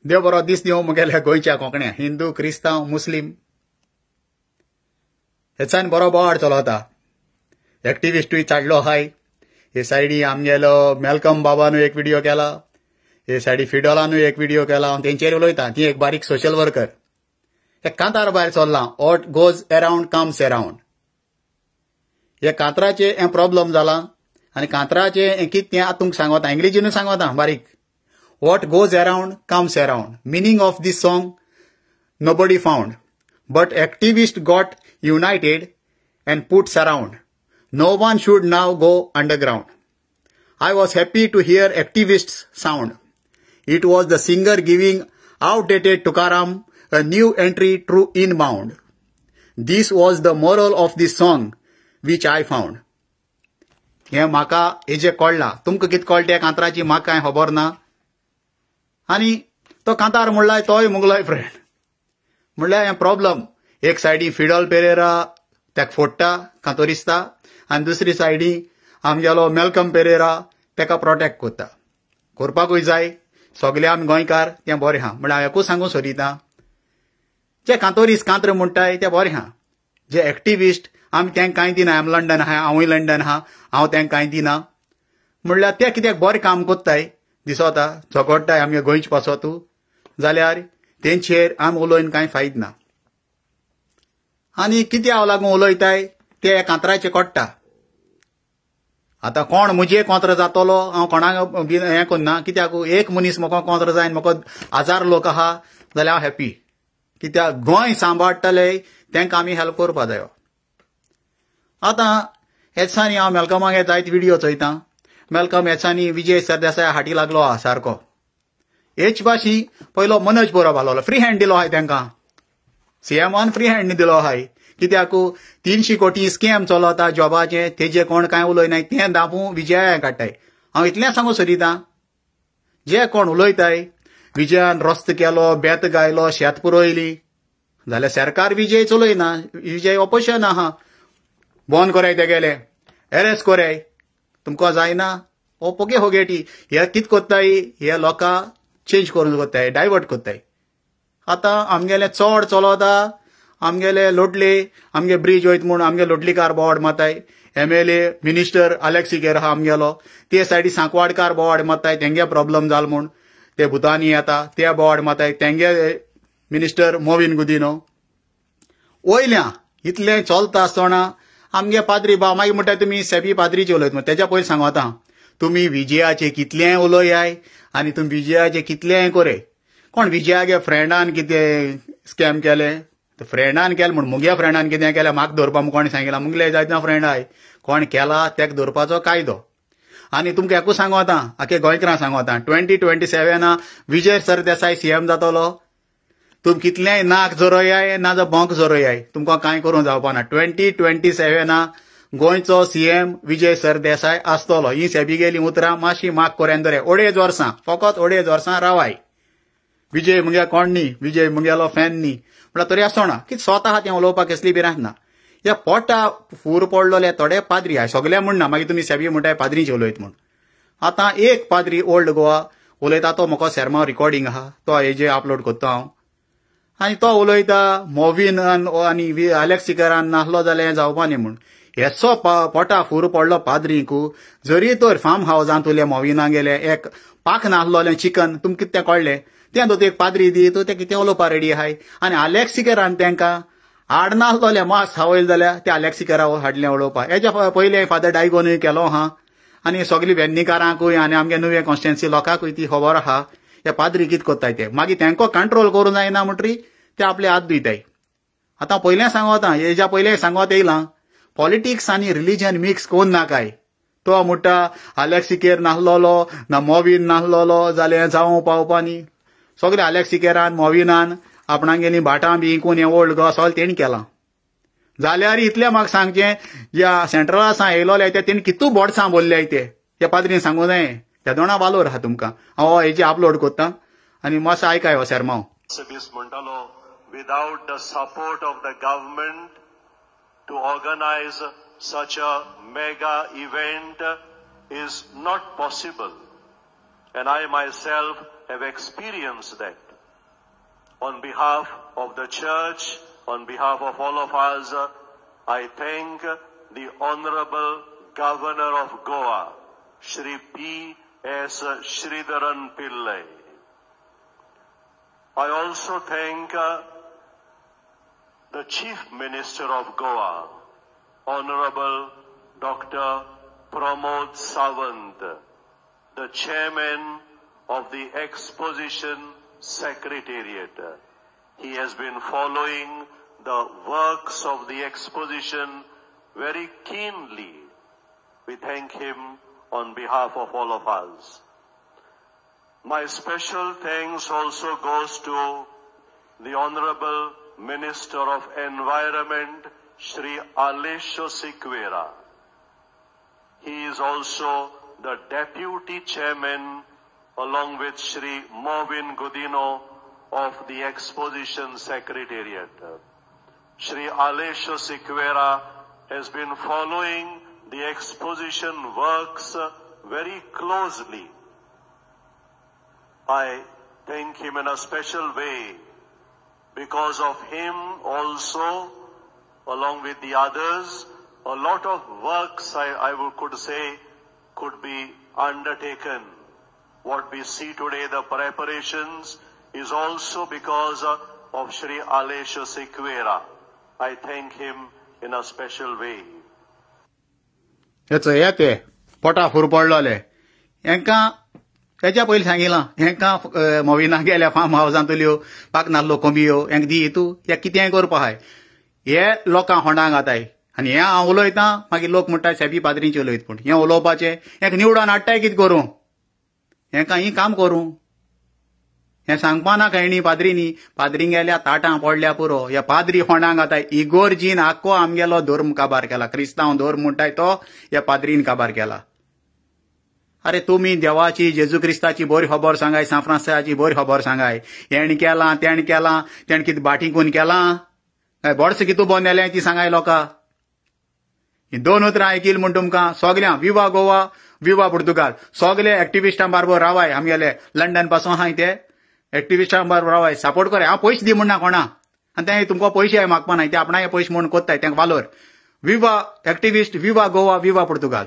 देव बरो दीस दिवं मुगेल्या गोंयच्या कोंकण्या हिंदू क्रिस्तांव मुस्लीम हेचान बरो बोवाड चलता. एक्टिविस्टूय चाडलो हाय. हे सायडी आमगेलो मेलकम बाबानू एक व्हिडिओ केला. हे सायडी फिडोलानू एक व्हिडिओ केला. हांव तेंचेर उलयता. ती एक बारीक सोशल वर्कर. हे कांतार भायर चल्लां. What goes around comes around. हे कांतराचे हे प्रॉब्लेम जाला आनी कांतराचे हे कितें तें आतां तुमकां सांगता. इंग्लिशीनूय सांगता बारीक. What goes around comes around. Meaning of this song, nobody found. But activists got united and put surround. No one should now go underground. I was happy to hear activists sound. It was the singer giving outdated Tukaram a new entry true inbound. This was the moral of this song, which I found. हे म्हाका हेजे कळला. तुमकां कितें कळटा कांतराची म्हाका कांय खबर ना. आनी तो कांतार म्हणलाय तोय मुगलोय फ्रेंड. म्हणल्यार हें प्रॉब्लम. एक सायडी फिडोल पेरेरा तेका फोडटा कांतोरिस्ता आनी दुसरी सायडी आमगेलो मेलकम पेरेरा तेका प्रोटेक्ट करता. करपाकूय जाय. सगळे आमी गोंयकार तें बरें आहा. म्हळ्यार हांव एकूच सांगूं सोदितां. जे कांतोरीस कांत्र म्हणटाय तें बरें आहा. जे एक्टिविस्ट आमी तेंक कांय दिना. आमी लंडन आहा. हांवूय लंडन आहा. हांव तेंक कांय दिना. म्हणल्यार ते कित्याक बरें काम कोत्ताय दिसता. झगडटाय आमगे गोंयचे पासोतू जाल्यार तेंचेर आमी उलोवन कांय फायद ना. आनी कित्या हांव लागून उलयताय ते कांतराचे कळटा. आतां कोण म्हजे कोंत्र जातलो हांव कोणाक हें करना. कित्याक एक मनीस म्हाका कोंत्र जायन म्हाका 1000 लोक आहा जाल्यार हांव हॅपी. कित्याक गोंय सांबाळटले तेंकां आमी हेल्प करपा जायो. आतां ह्या दिसांनी हांव मेलकमाक जायते व्हिडिओ चोयतां. मेलकम हेचांनी विजय सरदेसाय हाटी लागलो आहा सारको. हेच भाशी पयलो मनोज बरोब आसलो. फ्री हँड दिलो हाय तेंकां. सीएमान फ्री हँड दिलो हाय. कित्याक 300 कोटी स्कॅम चलता जॉबाचे तेजे कोण कांय उलयनाय तें दाबून विजया काडटाय. हांव इतलें सांगूं सोदितां जे कोण उलयताय विजयान रस्तो केलो बेत गायलो शेत पुरोयली जाल्यार सरकार विजय चलयना. विजय ऑपोजिशन आहा. बंद कोराय तेगेले अरेस्ट कोराय. तुमकां जायना ओ पोगे होगेटी. हे कितें कोत्ताय हे लोकां चेंज करून कोत्ताय डायवर्ट कोत्ताय. आतां आमगेले चड चलता आमगेले लोटले आमगे ब्रिज वयत म्हूण आमगे लोटलीकार बोवाड माताय. MLA मिनिस्टर आलेक्सिकेर आहा आमगेलो ते सायडी सांकवाडकार बोवाड माताय. तेंगे प्रॉब्लेम जाल म्हूण ते भुतानी येता ते बोवाड माताय. तेंगे मिनिस्टर मोविन गुदिनो. वयल्या इतलें चलता आसतना आमगे पाद्री बा मागीर म्हणटा तुमी सेबी पाद्रीचे उलयत म्हण. तेच्या पयलीं सांगता तुमी विजयाचे कितलेंय उलयाय आनी तुमी विजयाचे कितलेंय कोरे. कोण विजयागे फ्रेंडान कितें स्कॅम केले फ्रेंडान केलें म्हूण मुगे फ्रेंडान कितें केलें म्हाका धरपा म्हूण कोण सांगितलां. मुगले जायतना फ्रेंड आय कोण केला तेका धरपाचो कायदो. आनी तुमकां एकूच सांगता आख्या गोंयकारांक सांगता 2027 विजय सरदेसाय CM जातलो. तुम कितलेंय नाक जोरोयाय ना जाल्यार बोंक जोरोयाय तुमकां कांय करूं जावपा ना. 2027 गोंयचो CM विजय सरदेसाय आसतलो. ही सेबी गेली उतरां मातशी माग कोरेन दरे. 2.5 वर्सां फकत 2.5 वर्सां रावाय. विजय मुगे कोण न्ही. विजय मुगेलो फॅन न्ही. म्हळ्यार तरी आसतना कितें स्वता तें उलोवपाक कसली भिरांत ना. ह्या पोटा फूर पडलोले थोडे पाद्री आहाय. सगळे म्हणना मागीर तुमी सेबी म्हणटाय पाद्रीचे उलयत म्हूण. आतां एक पाद्री ओल्ड गोवा उलयता तो म्हाका सेरमाव रिकॉर्डिंग आहा तो हेजे अपलोड करता हांव. आनी तो उलयता मोविन आनी आलेक्सिकरान नासलो जाल्यार हें जावपा न्ही म्हूण. हेचो पोटा फूर पडलो पाद्रींक जरी तर फार्म हावजांत उरले मोविना गेले एक पाक नासलोलें चिकन तुमकां कितें कळ्ळें तें तो एक पाद्री दी तो तें कितें उलोवपा रेडी आहाय. आनी आलेक्सिकरान तेंकां हाड नासलोलें मास खावयल जाल्यार ते आलेक्सिकरा हाडलें उलोवपा. हेच्या पयलें फादर डायगोनूय केलो आहा आनी सगलीं वेन्नीकारांकूय आनी आमगे नुवें कॉन्स्टिट्युएन्सी लोकांकूय ती खबर आहा हे पाद्री कितें कोत्ताय ते. मागीर तेंको कंट्रोल करूं जायना म्हणटरी ते आपले हात धुयताय. आतां पयलें सांगता हेच्या पयलें सांगत येयलां पॉलिटिक्स आनी रिलीजन मिक्स कोन्न नाकाय. तो म्हणटा आलेक्सिकेर नासलोलो ना मोविन नासलोलो जाल्यार जावं पावपा न्ही. सगळे आलेक्सिकेरान मोविनान आपणागेली भाटां बी इंकून हें ओल्ड गोवा सगळें तेणी केलां. जाल्यार इतलें म्हाका सांगचें ज्या सेंट्रलासान येयलोले ते तेणी कितू बोडसां बोल्ले ते ह्या पाद्रीन सांगूं जायें. त्या दोना वालोर आहा तुमकां. हांव हेजे अपलोड कोत्तां आनी मातसो आयकाय हो सेरमाव. म्हणटालो without the support of the government to organize such a mega event is not possible. And I myself have experienced that. On behalf of the church, on behalf of all of us, I thank the Honorable Governor of Goa, Shri P.S. Sridharan Pillai. I also thank the Chief Minister of Goa, Honorable Dr. Pramod Sawant, the Chairman of the Exposition Secretariat. He has been following the works of the exposition very keenly. We thank him on behalf of all of us. My special thanks also goes to the Honorable Minister of Environment, Shri Alessio Sequeira. He is also the Deputy Chairman along with Shri Movin Godino of the Exposition Secretariat. Shri Alessio Sequeira has been following the exposition works very closely. I thank him in a special way. Because of him also, along with the others, a lot of works could say could be undertaken. What we see today, the preparations, is also because of Shri Alessio Sequeira. I thank him in a special way. याचो येते पोटा फूर पडलोले हेंकां हेच्या पयलीं सांगिलां हेंकां मोविना गेल्या form हावजांत तुल्यो पाक नाल्लो कोंबियो हेंक दी तूं हे कितेंय करपा हाय हे लोकां होंडाक घाताय आनी हें हांव उलयतां मागीर लोक म्हणटाय सेबी पाद्रींचे उलयत पूण हें उलोवपाचें हेंक निवडून हाडटाय कितें करूं हेंकां ही काम करूं हें सांगपा ना खेळणी पाद्री गेल्या ताटां पडल्या पुरो हे पाद्री होंडाक घाताय इगोर्जीन आख्खो आमगेलो धर्म काबार केला क्रिस्तांव धर्म म्हणटाय तो ह्या पाद्रीन काबार केला अरे तुमी देवाची जेजू क्रिस्ताची बरी खबर सांगाय सान फ्रांसिसाची बरी खबर सांगाय हेण केलां तेण कितें बाटीकून केलां काय बोडस कितू बोंदेलें ती सांगाय लोकां ही दोन उतरां आयकिल म्हण तुमकां सगळ्यां विवा गोवा विवा पुर्तुगाल सगळे एक्टिविस्टां बारबर रावाय आमगेले लंडन पासून आहाय ते एक्टिविस्टां बारबर रावाय सपोर्ट कराय हांव पयशे दी म्हणना कोणा आनी ते तुमकां पयशे मागपा नाय ते आपणाय पयशे म्हूण कोत्ताय तेंक वालोर विवा एक्टिविस्ट विवा गोवा विवा पुर्तुगाल